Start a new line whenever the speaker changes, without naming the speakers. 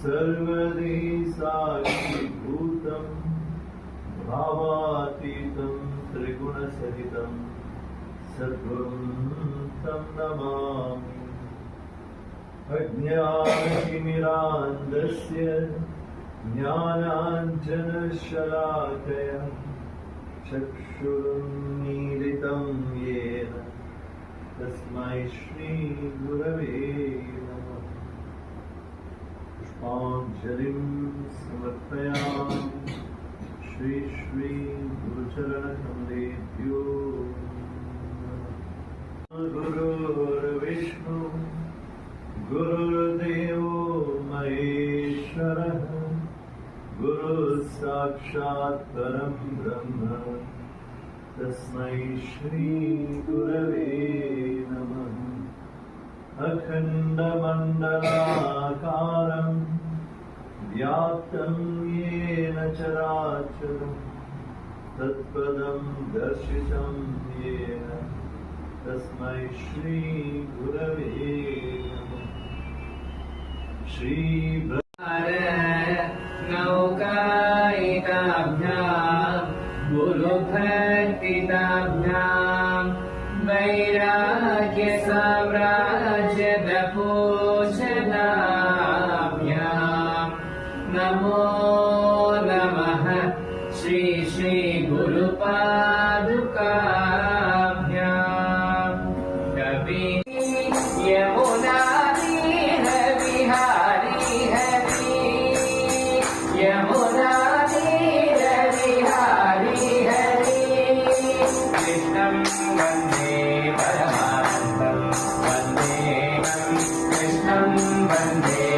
सर्वदि साक्षीभूतं भावातीतं त्रिगुणसहितं सद्गुरुं तं नमामि। अज्ञानतिमिरान्धस्य ज्ञानाञ्जनशलाकया चक्षुरुन्मीलितं येन तस्मै श्रीगुरवे नमः। पुष्पाञ्जलिं समर्पयामि श्री गुरुचरणकमलेभ्यो नमः। गुरुर्विष्णु गुरुर्देवो महेश्वरः गुरुसाक्षात् परं ब्रह्म तस्मै श्रीगुरवे नमः। अखण्डमण्डलाकारं व्याप्तं येन चराचरं तत्पदं दर्शितं येन तस्मै श्रीगुरवे नमः।
नौकायिताभ्यां गुरुभक्तिदाभ्यां वैराग्यसाम्राज्यदपूजनाभ्यां नमो नमः। श्री गुरुपादुकाभ्यां कवि यमुना यमुना विहारी हरि कृष्णं वन्दे परमानन्दं वन्देहं कृष्णं वन्दे